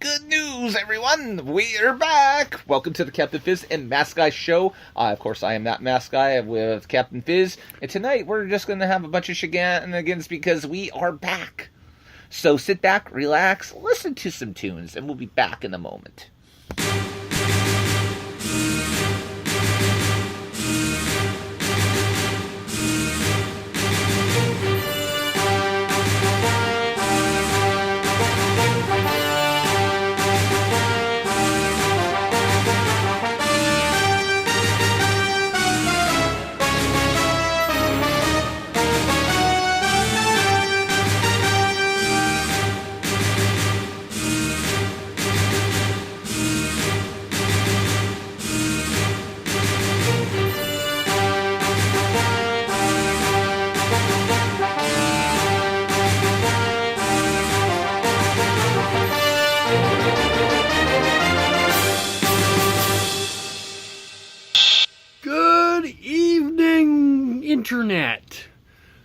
good news, everyone! We are back! Welcome to the Captain Fizz and Mask Guy show. Of course, I am that Mask Guy with Captain Fizz. And tonight, we're just going to have a bunch of shenanigans because we are back. So sit back, relax, listen to some tunes, and we'll be back in a moment. Internet.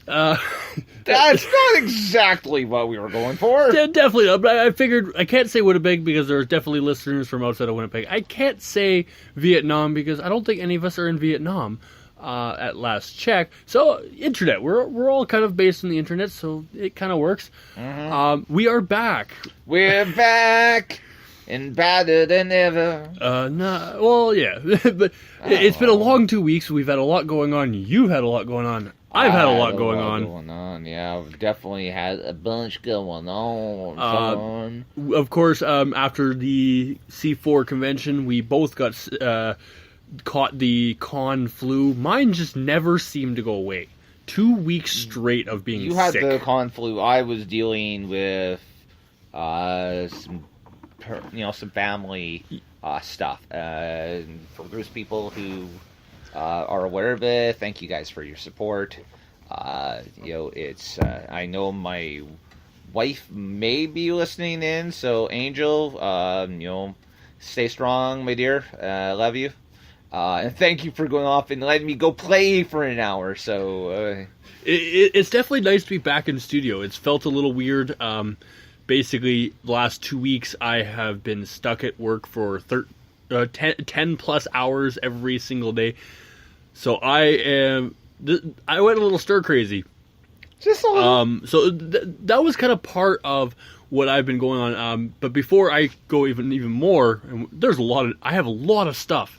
That's not exactly what we were going for. Definitely not. But I figured I can't say Winnipeg because there's definitely listeners from outside of Winnipeg. I can't say Vietnam because I don't think any of us are in Vietnam at last check. So internet, we're all kind of based on the internet, so it kind of works. Mm-hmm. We are back. We're back. And better than ever. Well, yeah. But it's been a long 2 weeks. We've had a lot going on. You've had a lot going on. I've had a lot going on. Yeah, I've definitely had a bunch going on. Of course, after the C4 convention, we both got caught the con flu. Mine just never seemed to go away. 2 weeks straight of being sick. You had the con flu. I was dealing with some family stuff. For those people who are aware of it, thank you guys for your support. It's I know my wife may be listening in, so Angel, stay strong, my dear. Love you. And thank you for going off and letting me go play for an hour. So it's definitely nice to be back in the studio. It's felt a little weird. Basically, the last 2 weeks, I have been stuck at work for 10 plus hours every single day. So I went a little stir crazy. Just a little. So that was kind of part of what I've been going on. But before I go even more, and I have a lot of stuff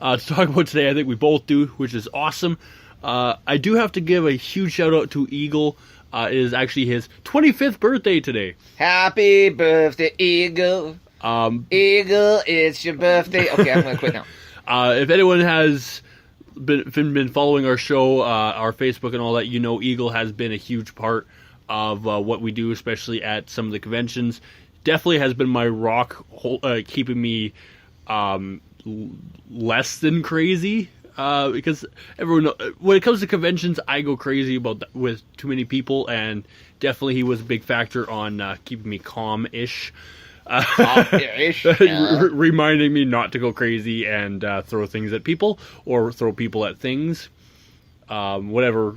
to talk about today. I think we both do, which is awesome. I do have to give a huge shout out to Eagle. It is actually his 25th birthday today. Happy birthday, Eagle. Eagle, it's your birthday. Okay, I'm going to quit now. If anyone has been following our show, our Facebook and all that, Eagle has been a huge part of what we do, especially at some of the conventions. Definitely has been my rock, keeping me less than crazy. Because everyone, when it comes to conventions, I go crazy about that with too many people, and definitely he was a big factor on keeping me calm-ish. Reminding me not to go crazy and throw things at people, or throw people at things. Whatever,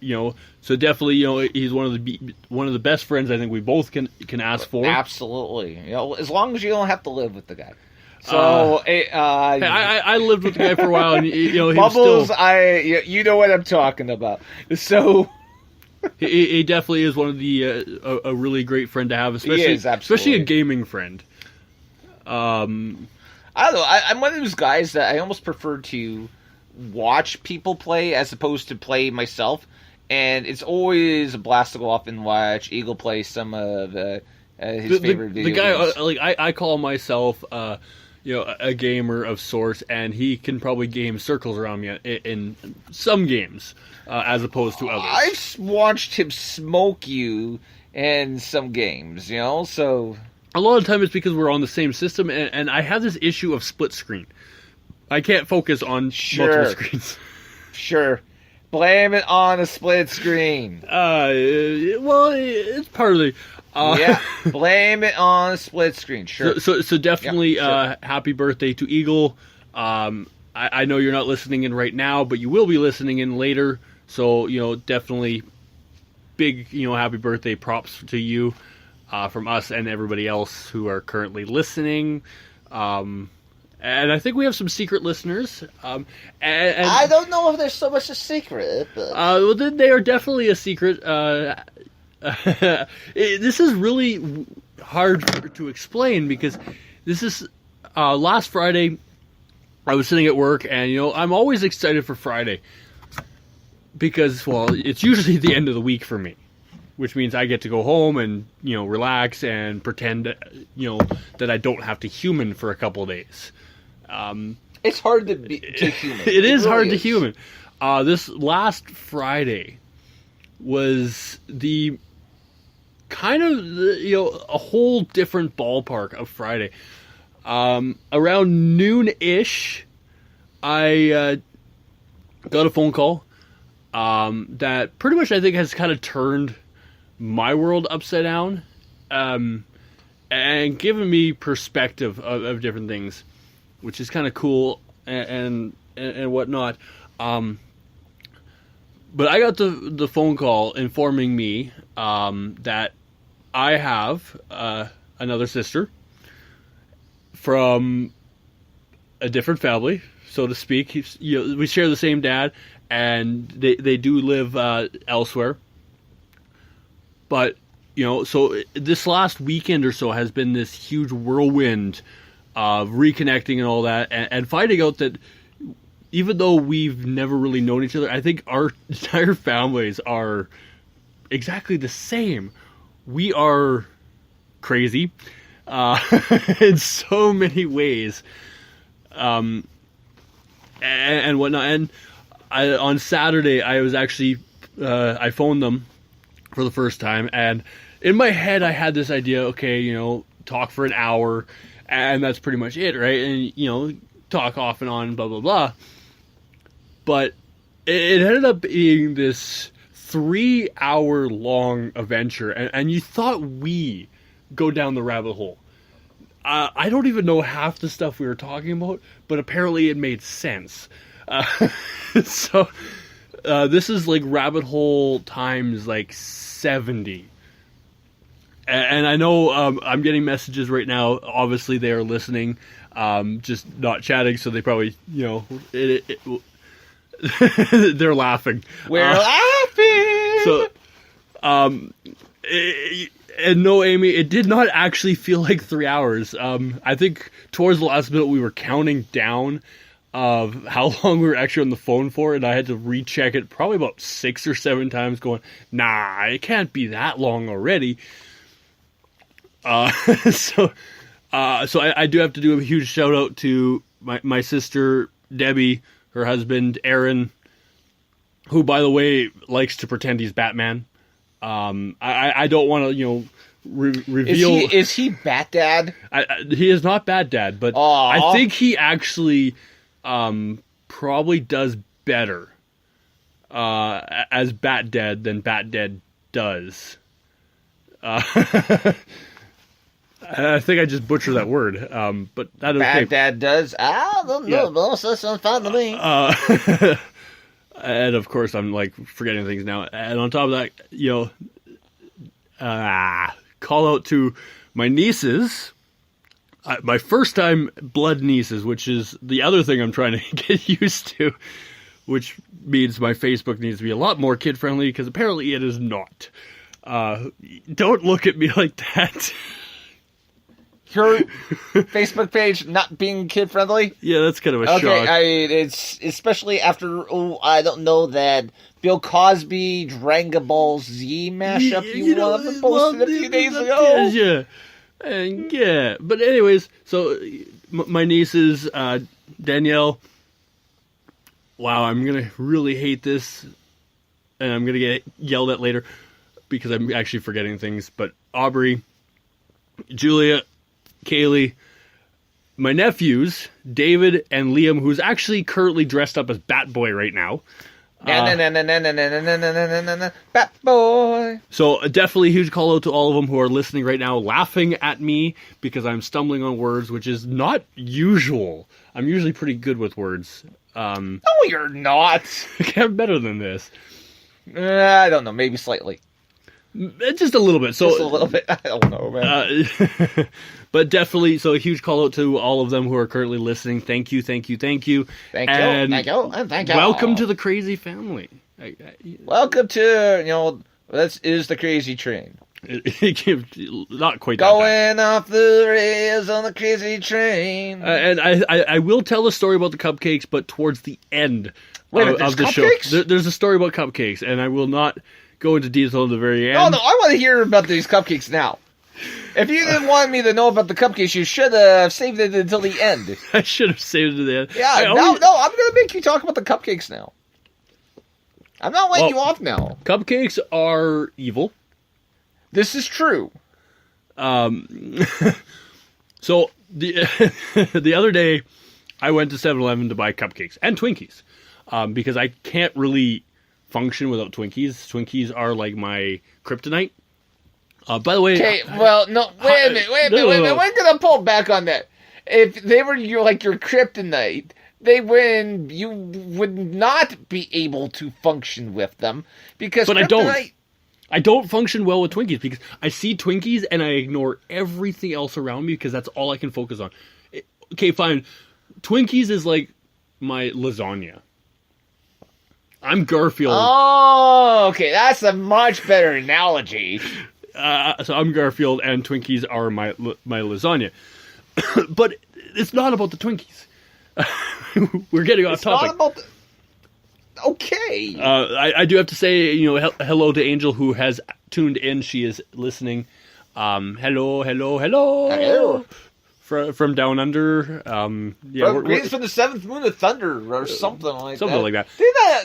So definitely, he's one of the best friends I think we both can ask for. Absolutely. As long as you don't have to live with the guy. So, I lived with the guy for a while, and he Bubbles, was still. you know what I'm talking about. So, he definitely is one of the a really great friend to have, especially a gaming friend. I don't know. I'm one of those guys that I almost prefer to watch people play as opposed to play myself, and it's always a blast to go off and watch Eagle play some of his favorite video games. The guy, I call myself. A gamer of sorts, and he can probably game circles around me in some games, as opposed to others. I've watched him smoke you in some games, so... A lot of the time it's because we're on the same system, and I have this issue of split screen. I can't focus on multiple screens. Sure. Blame it on a split screen. Well, it's part of the... yeah, blame it on split screen. Sure. So definitely, happy birthday to Eagle. I know you're not listening in right now, but you will be listening in later. So definitely, big happy birthday props to you. from us and everybody else who are currently listening. And I think we have some secret listeners. And I don't know if there's so much a secret. But... well, they are definitely a secret. This is really hard to explain because this is last Friday. I was sitting at work, and I'm always excited for Friday because, well, it's usually the end of the week for me, which means I get to go home and relax and pretend that I don't have to human for a couple of days. It's hard to human. It is really hard to human. This last Friday was the kind of a whole different ballpark of Friday. Around noon-ish, I got a phone call that pretty much I think has kind of turned my world upside down and given me perspective of different things, which is kind of cool and whatnot. But I got the phone call informing me that I have another sister from a different family, so to speak. We share the same dad, and they do live elsewhere. But so this last weekend or so has been this huge whirlwind of reconnecting and all that, and finding out that even though we've never really known each other, I think our entire families are exactly the same. We are crazy in so many ways, and whatnot. And on Saturday, I was actually I phoned them for the first time, and in my head, I had this idea. Okay, talk for an hour, and that's pretty much it, right? And talk off and on, blah blah blah. But it ended up being this 3-hour long adventure, and you thought we go down the rabbit hole. I don't even know half the stuff we were talking about, but apparently it made sense. So this is like rabbit hole times like 70. And I know I'm getting messages right now. Obviously, they are listening, just not chatting, so they probably, they're laughing. We're laughing! So, and no, Amy, it did not actually feel like 3 hours. I think towards the last minute we were counting down of how long we were actually on the phone for, and I had to recheck it probably about 6 or 7 times going, nah, it can't be that long already. So I do have to do a huge shout out to my sister, Debbie, her husband, Aaron, who, by the way, likes to pretend he's Batman. I don't want to, reveal. Is he Bat Dad? He is not Bat Dad, but aww. I think he actually probably does better as Bat Dad than Bat Dad does. I think I just butchered that word, but that is okay. Bat Dad does. I don't know, boss. That sounds fine to me. And of course, I'm like forgetting things now. And on top of that, call out to my nieces, my first time blood nieces, which is the other thing I'm trying to get used to, which means my Facebook needs to be a lot more kid friendly because apparently it is not. Don't look at me like that. Your Facebook page not being kid friendly? Yeah, that's kind of a shock. It's especially after I don't know that Bill Cosby Dragon Ball Z mashup you posted a few days ago. Yeah, and yeah. But anyways, so my nieces, Danielle. Wow, I'm gonna really hate this, and I'm gonna get yelled at later because I'm actually forgetting things. But Aubrey, Julia, Kaylee, my nephews, David and Liam, who's actually currently dressed up as Batboy right now. Bat Boy. So definitely a huge call out to all of them who are listening right now, laughing at me because I'm stumbling on words, which is not usual. I'm usually pretty good with words. No, you're not. I'm better than this. I don't know, maybe slightly. Just a little bit. So Just a little bit. I don't know, man. But definitely, so a huge call out to all of them who are currently listening. Thank you. Thank you. And Thank you. And thank you. welcome to the crazy family. Welcome to, this is the crazy train. Not quite that bad. Going off the rails on the crazy train. And I will tell a story about the cupcakes, but towards the end Wait, of there's the cupcakes? show. There's a story about cupcakes, and I will not go into detail at the very end. Oh, no, I want to hear about these cupcakes now. If you didn't want me to know about the cupcakes, you should have saved it until the end. I should have saved it to the end. Yeah, I'm going to make you talk about the cupcakes now. I'm not letting you off now. Cupcakes are evil. This is true. So the other day, I went to 7-Eleven to buy cupcakes and Twinkies because I can't really function without Twinkies. Twinkies are like my kryptonite. By the way, Okay, well, no, wait a minute. We're going to pull back on that. If they were your kryptonite, you would not be able to function with them because But kryptonite... I don't function well with Twinkies because I see Twinkies and I ignore everything else around me because that's all I can focus on. Okay, fine. Twinkies is like my lasagna. I'm Garfield. Oh, okay, that's a much better analogy. So I'm Garfield and Twinkies are my lasagna. But it's not about the Twinkies. We're getting off topic. Not about the... Okay. I do have to say, hello to Angel who has tuned in. She is listening. Hello. From down under. Greetings from the seventh moon of thunder or something like that. Something like that.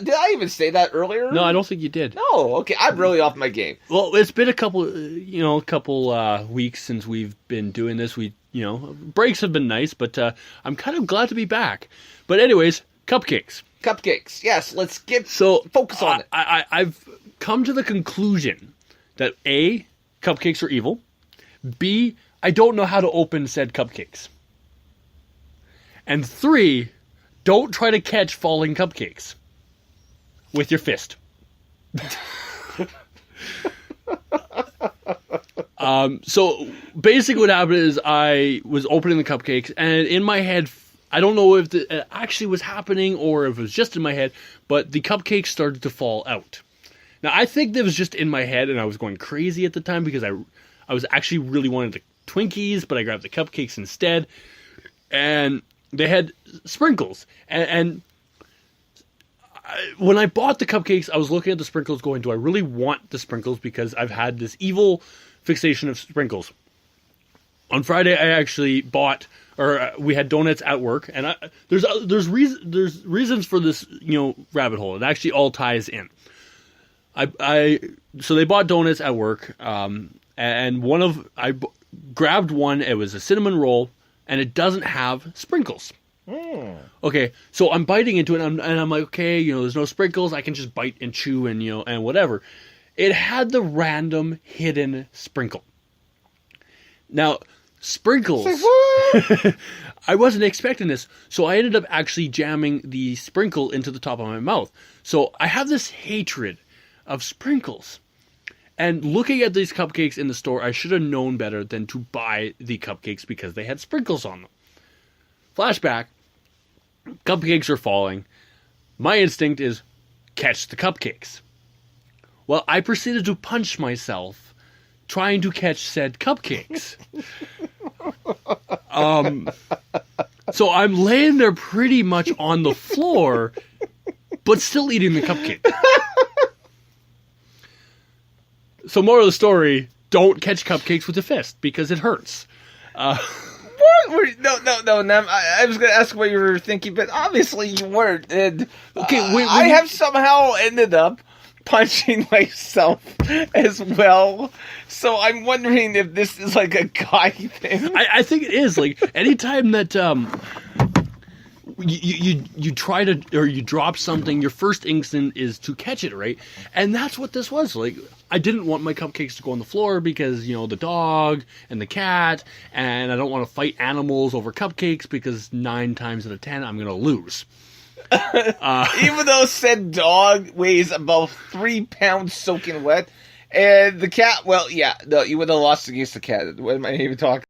Did I even say that earlier? No, I don't think you did. No, okay. I'm really off my game. Well, it's been a couple weeks since we've been doing this. Breaks have been nice, but I'm kind of glad to be back. But anyways, cupcakes. Cupcakes. Yes, let's focus on it. I've come to the conclusion that A, cupcakes are evil. B, I don't know how to open said cupcakes. And 3, don't try to catch falling cupcakes with your fist. So basically what happened is I was opening the cupcakes and in my head, I don't know if it actually was happening or if it was just in my head, but the cupcakes started to fall out. Now I think that was just in my head and I was going crazy at the time because I was actually really wanting the Twinkies, but I grabbed the cupcakes instead. And they had sprinkles. And when I bought the cupcakes, I was looking at the sprinkles going, do I really want the sprinkles? Because I've had this evil fixation of sprinkles. On Friday, I actually we had donuts at work. And there's reasons for this, rabbit hole. It actually all ties in. So they bought donuts at work. And I grabbed one. It was a cinnamon roll, and it doesn't have sprinkles. Okay, so I'm biting into it, and I'm like, okay, there's no sprinkles. I can just bite and chew and whatever. It had the random hidden sprinkle. Now, sprinkles. Say what? I wasn't expecting this, so I ended up actually jamming the sprinkle into the top of my mouth. So I have this hatred of sprinkles. And looking at these cupcakes in the store, I should have known better than to buy the cupcakes because they had sprinkles on them. Flashback. Cupcakes are falling. My instinct is catch the cupcakes. Well, I proceeded to punch myself trying to catch said cupcakes. So I'm laying there pretty much on the floor, but still eating the cupcake. So moral of the story, don't catch cupcakes with a fist because it hurts. What? No, Nam. I was going to ask what you were thinking, but obviously you weren't. And, I have somehow ended up punching myself as well. So I'm wondering if this is like a guy thing. I think it is. Like, anytime that you try to, or you drop something, your first instinct is to catch it, right? And that's what this was. Like, I didn't want my cupcakes to go on the floor because, the dog and the cat, and I don't want to fight animals over cupcakes because 9 times out of 10 I'm going to lose. Even though said dog weighs about 3 pounds soaking wet, And the cat, well, yeah, no, you would have lost against the cat. What am I even talking?